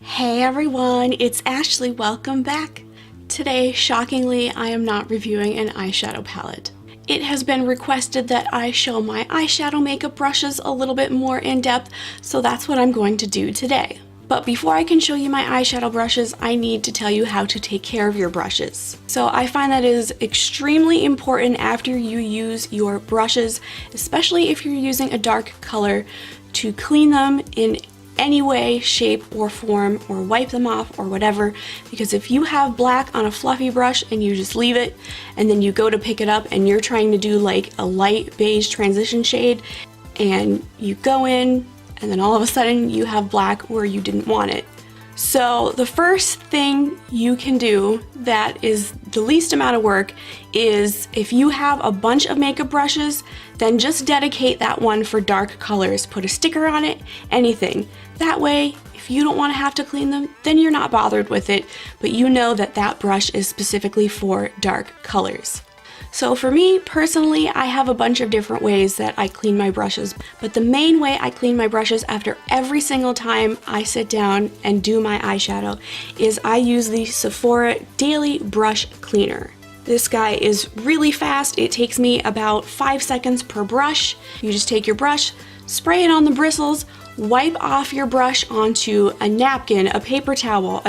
Hey everyone, it's Ashley. Welcome back. Today, shockingly, I am not reviewing an eyeshadow palette. It has been requested that I show my eyeshadow makeup brushes a little bit more in depth, so that's what I'm going to do today. But before I can show you my eyeshadow brushes, I need to tell you how to take care of your brushes. So I find that it is extremely important after you use your brushes, especially if you're using a dark color, to clean them in any way, shape, or form, or wipe them off or whatever, because if you have black on a fluffy brush and you just leave it and then you go to pick it up and you're trying to do like a light beige transition shade and you go in and then all of a sudden you have black where you didn't want it. So the first thing you can do that is the least amount of work is, if you have a bunch of makeup brushes, then just dedicate that one for dark colors. Put a sticker on it, anything. That way, if you don't want to have to clean them, then you're not bothered with it, but you know that that brush is specifically for dark colors. So for me personally, I have a bunch of different ways that I clean my brushes, but the main way I clean my brushes after every single time I sit down and do my eyeshadow is I use the Sephora Daily Brush Cleaner. This guy is really fast. It takes me about 5 seconds per brush. You just take your brush, spray it on the bristles, wipe off your brush onto a napkin, a paper towel,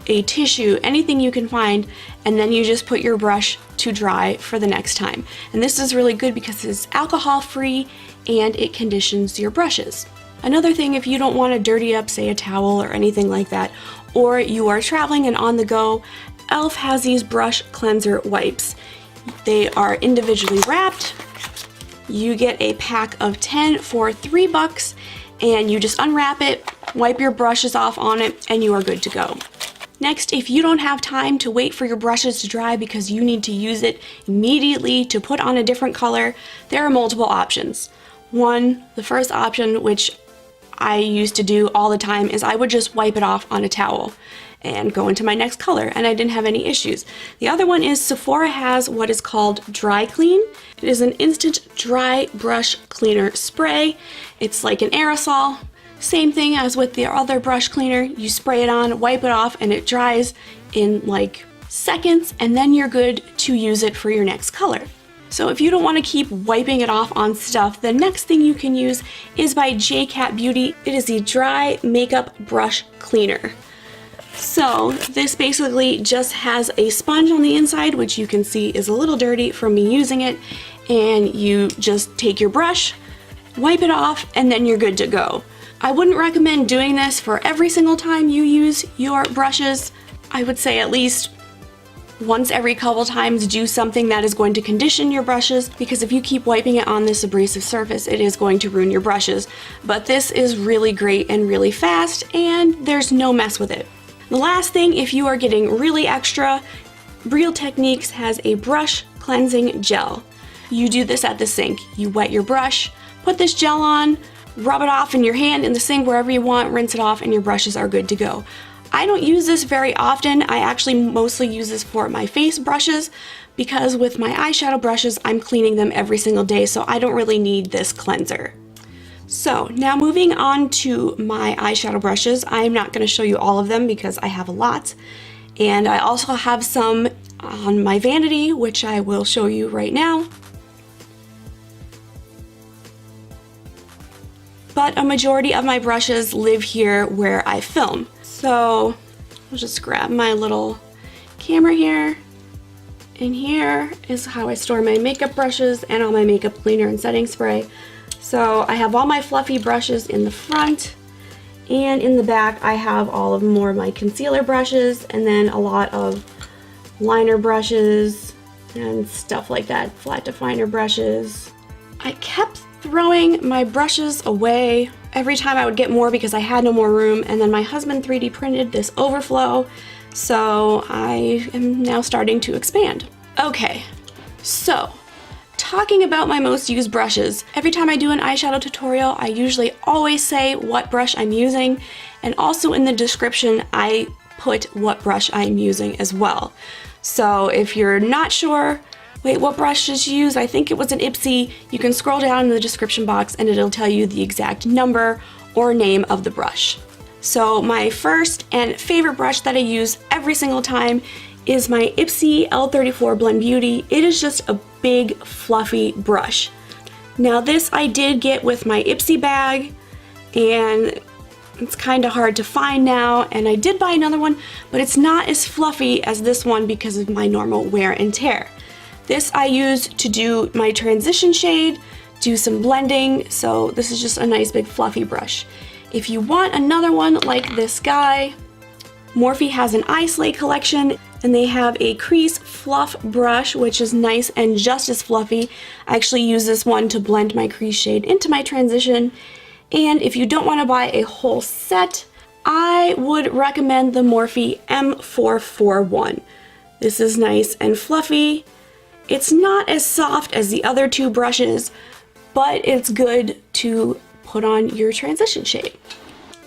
a tissue, anything you can find, and then you just put your brush to dry for the next time. And this is really good because it's alcohol free and it conditions your brushes. Another thing, if you don't want to dirty up, say, a towel or anything like that, or you are traveling and on the go, e.l.f. has these brush cleanser wipes. They are individually wrapped. You get a pack of 10 for $3 and you just unwrap it, wipe your brushes off on it, and you are good to go. Next, if you don't have time to wait for your brushes to dry because you need to use it immediately to put on a different color, there are multiple options. One, the first option, which I used to do all the time, is I would just wipe it off on a towel and go into my next color, and I didn't have any issues. The other one is Sephora has what is called Dry Clean. It is an instant dry brush cleaner spray. It's like an aerosol. Same thing as with the other brush cleaner. You spray it on, wipe it off, and it dries in like seconds, and then you're good to use it for your next color. So if you don't want to keep wiping it off on stuff, the next thing you can use is by J.Cat Beauty. It is the Dry Makeup Brush Cleaner. So this basically just has a sponge on the inside, which you can see is a little dirty from me using it, and you just take your brush, wipe it off, and then you're good to go. I wouldn't recommend doing this for every single time you use your brushes. I would say at least once every couple times do something that is going to condition your brushes, because if you keep wiping it on this abrasive surface, it is going to ruin your brushes. But this is really great and really fast, and there's no mess with it. The last thing, if you are getting really extra, Real Techniques has a brush cleansing gel. You do this at the sink. You wet your brush, put this gel on, rub it off in your hand, in the sink, wherever you want, rinse it off, and your brushes are good to go. I don't use this very often. I actually mostly use this for my face brushes, because with my eyeshadow brushes, I'm cleaning them every single day, so I don't really need this cleanser. So now moving on to my eyeshadow brushes. I'm not going to show you all of them because I have a lot, and I also have some on my vanity, which I will show you right now. But a majority of my brushes live here where I film. So I'll just grab my little camera here, and here is how I store my makeup brushes and all my makeup cleaner and setting spray. So I have all my fluffy brushes in the front, and in the back I have all of more of my concealer brushes, and then a lot of liner brushes and stuff like that, flat definer brushes. I kept throwing my brushes away every time I would get more because I had no more room, and then my husband 3D printed this overflow, so I am now starting to expand. Okay, so talking about my most used brushes, every time I do an eyeshadow tutorial, I usually always say what brush I'm using, and also in the description I put what brush I'm using as well. So if you're not sure, wait, what brush did you use? I think it was an Ipsy. You can scroll down in the description box and it'll tell you the exact number or name of the brush. So my first and favorite brush that I use every single time is my Ipsy L34 Blend Beauty. It is just a big fluffy brush. Now this I did get with my Ipsy bag, and it's kind of hard to find now, and I did buy another one, but it's not as fluffy as this one because of my normal wear and tear. This I use to do my transition shade, do some blending, so this is just a nice big fluffy brush. If you want another one like this guy, Morphe has an Eye Slay collection, and they have a Crease Fluff brush, which is nice and just as fluffy. I actually use this one to blend my crease shade into my transition. And if you don't want to buy a whole set, I would recommend the Morphe M441. This is nice and fluffy. It's not as soft as the other two brushes, but it's good to put on your transition shade.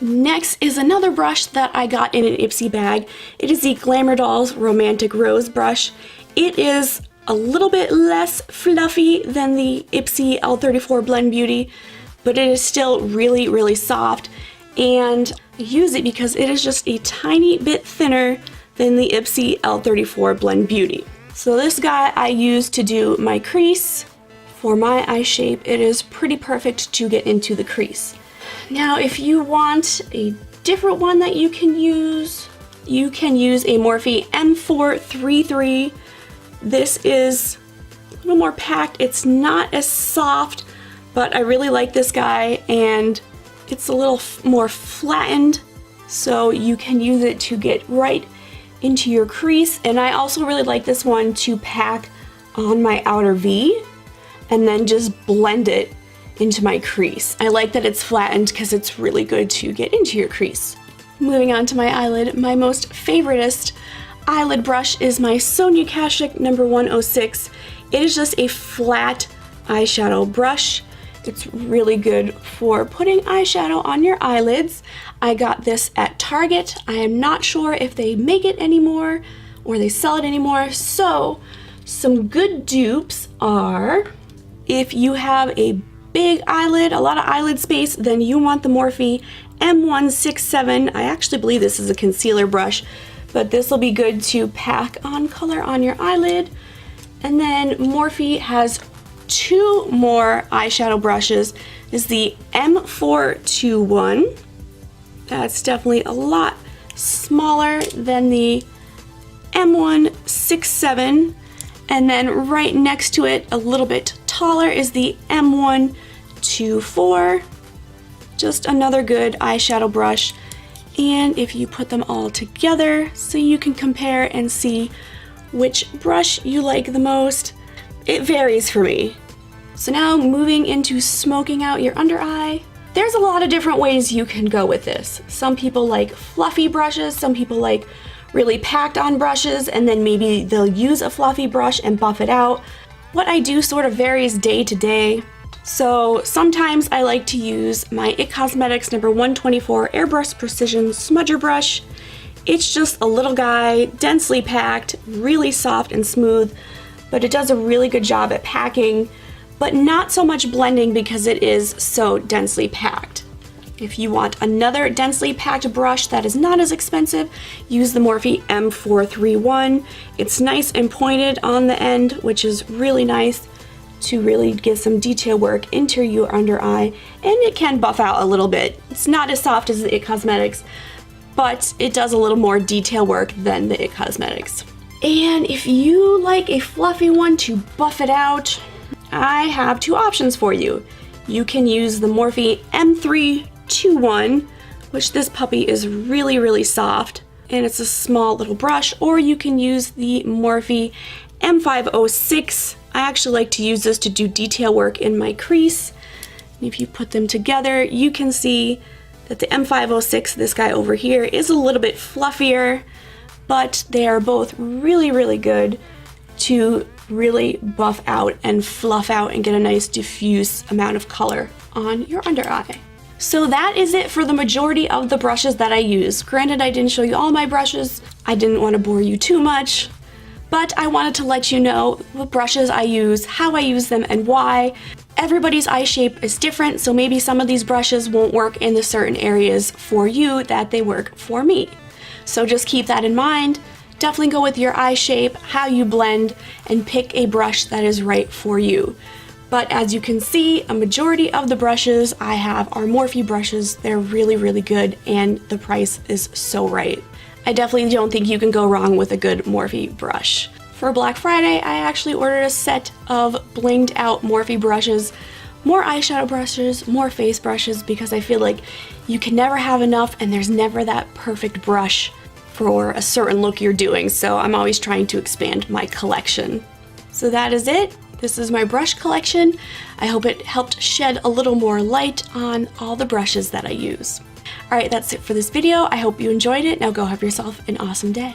Next is another brush that I got in an Ipsy bag. It is the Glamour Dolls Romantic Rose brush. It is a little bit less fluffy than the Ipsy L34 Blend Beauty, but it is still really, really soft, and I use it because it is just a tiny bit thinner than the Ipsy L34 Blend Beauty. So this guy I use to do my crease. For my eye shape, it is pretty perfect to get into the crease. Now, if you want a different one that you can use a Morphe M433. This is a little more packed. It's not as soft, but I really like this guy, and it's a little more flattened, so you can use it to get right into your crease. And I also really like this one to pack on my outer V and then just blend it into my crease. I like that it's flattened because it's really good to get into your crease. Moving on to my eyelid, my most favoriteest eyelid brush is my Sonia Kashuk number 106. It is just a flat eyeshadow brush. It's really good for putting eyeshadow on your eyelids. I got this at Target. I am not sure if they make it anymore or they sell it anymore. So some good dupes are, if you have a big eyelid, a lot of eyelid space, then you want the Morphe M167. I actually believe this is a concealer brush, but this will be good to pack on color on your eyelid. And then Morphe has two more eyeshadow brushes. Is the M421. That's definitely a lot smaller than the M167. And then right next to it, a little bit taller, is the M124. Just another good eyeshadow brush. And if you put them all together so you can compare and see which brush you like the most, it varies for me. So now moving into smoking out your under eye. There's a lot of different ways you can go with this. Some people like fluffy brushes, some people like really packed on brushes, and then maybe they'll use a fluffy brush and buff it out. What I do sort of varies day to day. So sometimes I like to use my IT Cosmetics number 124 Airbrush Precision Smudger brush. It's just a little guy, densely packed, really soft and smooth, but it does a really good job at packing, but not so much blending because it is so densely packed. If you want another densely packed brush that is not as expensive, use the Morphe M431. It's nice and pointed on the end, which is really nice to really give some detail work into your under eye, and it can buff out a little bit. It's not as soft as the IT Cosmetics, but it does a little more detail work than the IT Cosmetics. And if you like a fluffy one to buff it out, I have two options for you. You can use the Morphe M321, which this puppy is really, really soft, and it's a small little brush, or you can use the Morphe M506. I actually like to use this to do detail work in my crease. And if you put them together, you can see that the M506, this guy over here, is a little bit fluffier, but they are both really, really good to really buff out and fluff out and get a nice diffuse amount of color on your under eye. So that is it for the majority of the brushes that I use. Granted, I didn't show you all my brushes. I didn't want to bore you too much, but I wanted to let you know what brushes I use, how I use them, and why. everybody's eye shape is different, so maybe some of these brushes won't work in the certain areas for you that they work for me. So just keep that in mind. Definitely go with your eye shape, how you blend, and pick a brush that is right for you. But as you can see, a majority of the brushes I have are Morphe brushes. They're really, really good, and the price is so right. I definitely don't think you can go wrong with a good Morphe brush. For Black Friday, I actually ordered a set of blinged out Morphe brushes, more eyeshadow brushes, more face brushes, because I feel like you can never have enough and there's never that perfect brush for a certain look you're doing, so I'm always trying to expand my collection. So that is it. This is my brush collection. I hope it helped shed a little more light on all the brushes that I use. Alright, that's it for this video. I hope you enjoyed it. Now go have yourself an awesome day.